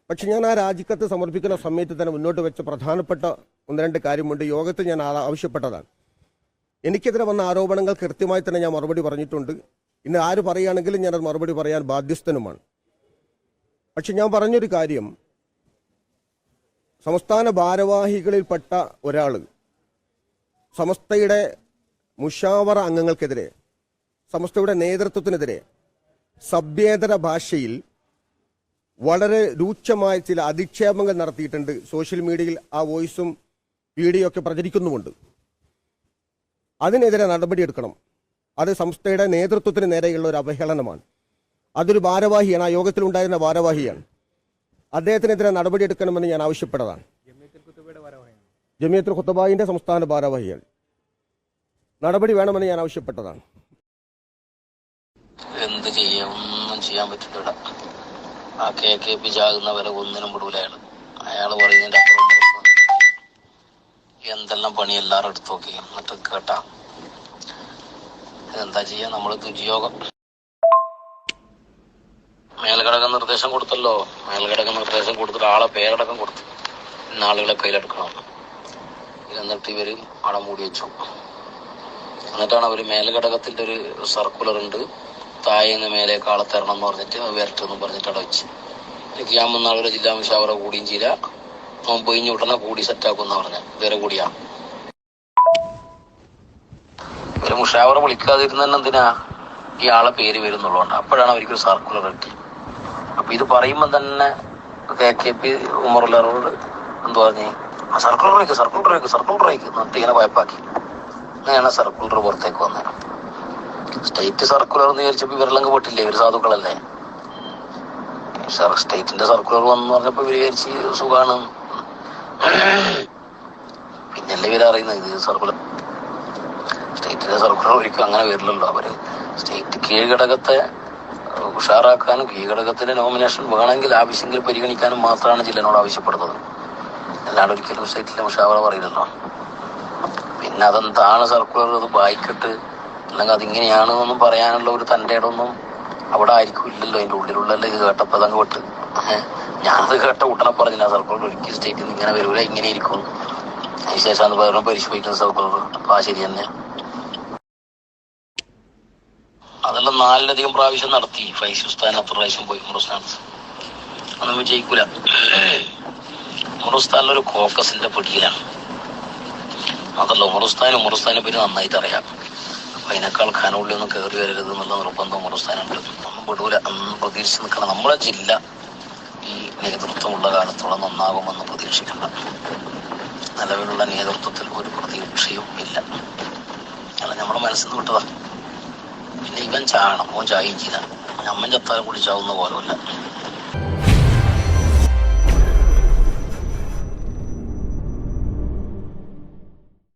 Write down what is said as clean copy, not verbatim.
പക്ഷെ ഞാൻ ആ രാജിക്കത്ത് സമർപ്പിക്കുന്ന സമയത്ത് തന്നെ മുന്നോട്ട് വെച്ച പ്രധാനപ്പെട്ട ഒന്ന് രണ്ട് കാര്യമുണ്ട്. യോഗത്തിൽ ഞാൻ ആവശ്യപ്പെട്ടതാണ്. എനിക്കെതിരെ വന്ന ആരോപണങ്ങൾ കൃത്യമായി തന്നെ ഞാൻ മറുപടി പറഞ്ഞിട്ടുണ്ട്. ഇന്ന് ആര് പറയുകയാണെങ്കിലും ഞാനത് മറുപടി പറയാൻ ബാധ്യസ്ഥനുമാണ്. പക്ഷെ ഞാൻ പറഞ്ഞൊരു കാര്യം, സംസ്ഥാന ഭാരവാഹികളിൽപ്പെട്ട ഒരാൾ സമസ്തയുടെ മുഷാവറ അംഗങ്ങൾക്കെതിരെ, സമസ്തയുടെ നേതൃത്വത്തിനെതിരെ സഭ്യേതര ഭാഷയിൽ വളരെ രൂക്ഷമായ ചില അധിക്ഷേപങ്ങൾ നടത്തിയിട്ടുണ്ട്. സോഷ്യൽ മീഡിയയിൽ ആ വോയിസും വീഡിയോ ഒക്കെ പ്രചരിക്കുന്നുമുണ്ട്. അതിനെതിരെ നടപടിയെടുക്കണം. അത് സംസ്ഥയുടെ നേതൃത്വത്തിന് നേരെയുള്ള ഒരു അവഹേളനമാണ്. അതൊരു ഭാരവാഹിയാണ്, ആ യോഗത്തിലുണ്ടായിരുന്ന ഭാരവാഹിയാണ്. അദ്ദേഹത്തിനെതിരെ നടപടിയെടുക്കണമെന്ന് ഞാൻ ആവശ്യപ്പെട്ടതാണ്. ജമിയത്തുൽ ഖുത്തബായിന്റെ സംസ്ഥാന ഭാരവാഹിയാണ്. നടപടി വേണമെന്ന് ഞാൻ ആവശ്യപ്പെട്ടതാണ്. എന്ത് ചെയ്യാം, ഒന്നും ചെയ്യാൻ പറ്റില്ല. ആ KKP ചാകുന്നവരെ ഒന്നിനും വിടൂല. അയാള് പറയുന്നതിന്റെ അപ്പുറം എന്തെല്ലാം പണി എല്ലാവരും എടുത്തു നോക്കി. എന്നിട്ട് കേട്ടാ എന്താ ചെയ്യാ, നമ്മള് ദുര്യോഗം. മേൽഘടകം നിർദ്ദേശം കൊടുത്തല്ലോ. മേൽഘടകം നിർദ്ദേശം കൊടുത്തിട്ട് ആളെ പേരടക്കം കൊടുത്തു, ഇന്ന ആളുകളെ കയ്യിലെടുക്കണം. എന്നിട്ട് ഇവര് അവിടെ മൂടി വെച്ചു. എന്നിട്ടാണ് അവര് മേൽഘടകത്തിന്റെ ഒരു സർക്കുലർ ഉണ്ട്, താഴേന്ന് മേലേക്ക് ആളെ തരണം എന്ന് പറഞ്ഞിട്ട് വരട്ടെന്നും പറഞ്ഞിട്ട് അവിടെ വെച്ച്. ഞാൻ മുന്നാളെ ജില്ലാ മുഷാവറ കൂടിയും ചെയ്യില്ല, നോമ്പ് കഴിഞ്ഞ് ഉടനെ കൂടി സെറ്റാക്കുമെന്നാ പറഞ്ഞ. ഇതുവരെ കൂടിയാ ഇവര് മുഷാവറ വിളിക്കാതിരുന്ന എന്തിനാ, ഈ ആളെ പേര് വരുന്നുള്ളതുകൊണ്ട്. അപ്പോഴാണ് അവർക്കൊരു സർക്കുലർ കിട്ടി. അപ്പൊ ഇത് പറയുമ്പോ തന്നെ KKP ഉമറുള്ളവരോട് എന്തു പറഞ്ഞ്, സർക്കുലർ എന്നിട്ട് ഇങ്ങനെ വായ്പാക്കി. അങ്ങനെയാണ് സർക്കുലർ പുറത്തേക്ക് വന്നത്. സ്റ്റേറ്റ് സർക്കുലർ എന്ന് വിചാരിച്ചപ്പോ ഇവരെല്ലാം പെട്ടില്ലേ, ഇവര് സാധുക്കളല്ലേ. സ്റ്റേറ്റിന്റെ സർക്കുലർ വന്നു പറഞ്ഞപ്പോ ഇവര് വിചാരിച്ച് സുഖാണ്. പിന്നല്ലേ ഇവരറിയുന്നത് ഇത് സർക്കുലർ, സ്റ്റേറ്റിന്റെ സർക്കുലർ ഒരിക്കലും അങ്ങനെ വരില്ലല്ലോ. അവര് സ്റ്റേറ്റ് കീഴ്ഘടകത്തെ ഉഷാറാക്കാനും കീഴ്ഘടകത്തിന്റെ നോമിനേഷൻ വേണമെങ്കിൽ ആവശ്യമെങ്കിൽ പരിഗണിക്കാനും മാത്രമാണ് ജില്ലനോട് ആവശ്യപ്പെടുന്നത്. അല്ലാണ്ട് ഒരിക്കലും സ്റ്റേറ്റിലെ മുഷാവറ പറയില്ലല്ലോ. പിന്നെ അതെന്താണ് സർക്കുലർ, അത് വായിക്കട്ട് അല്ലെങ്കിൽ അതിങ്ങനെയാണെന്നൊന്നും പറയാനുള്ള ഒരു തൻ്റെ ഇടമൊന്നും അവിടെ ആയിരിക്കും ഇല്ലല്ലോ. അതിന്റെ ഉള്ളിലുള്ളല്ലേ ഇത് കേട്ടപ്പോ അതങ്ങ് വിട്ട്. ഞാനത് കേട്ട ഉടനെ പറഞ്ഞില്ല, സർക്കുലർ ഒരിക്കലും സ്റ്റേറ്റിൽ നിന്ന് ഇങ്ങനെ വരൂല, ഇങ്ങനെ ഇരിക്കും. അതിനുശേഷം അത് പകരം പരിശോധിക്കുന്ന സർക്കുലർ. അപ്പൊ ആ ശരി തന്നെ. അതെല്ലാം 4ലധികം പ്രാവശ്യം നടത്തി. ഫൈസ് ഉസ്താൻ അത്ര പ്രാവശ്യം പോയി ഉമറുസ്ഥാനത്ത്, ഒന്നും വിജയിക്കൂല. ഉമറുസ്ഥാനിലൊരു കോക്കസിന്റെ പിടിയിലാണ്. അതല്ല, ഉമറുസ്ഥാനെ പറ്റി നന്നായിട്ട് അറിയാം. അപ്പൊ അതിനേക്കാൾ ഖാനുള്ളിൽ ഒന്നും കയറി വരരുത് എന്നുള്ള നിർബന്ധം ഉമറുസ്ഥാനുണ്ട്. ഒന്നും വിടൂല, ഒന്നും പ്രതീക്ഷിച്ച് നിൽക്കണം. നമ്മളെ ജില്ല ഈ നേതൃത്വമുള്ള കാലത്തോളം നന്നാകുമെന്ന് പ്രതീക്ഷിക്കണ്ട. നിലവിലുള്ള നേതൃത്വത്തിൽ ഒരു പ്രതീക്ഷയും ഇല്ല. അല്ല, നമ്മളെ മനസ്സിൽ നിന്ന് വിട്ടതാ. പിന്നെ ഇവൻ ചാണം, ഓൻ ചായിച്ചില്ല. അമ്മൻ ചത്താലും കൂടി ചാവുന്ന പോലുമില്ല.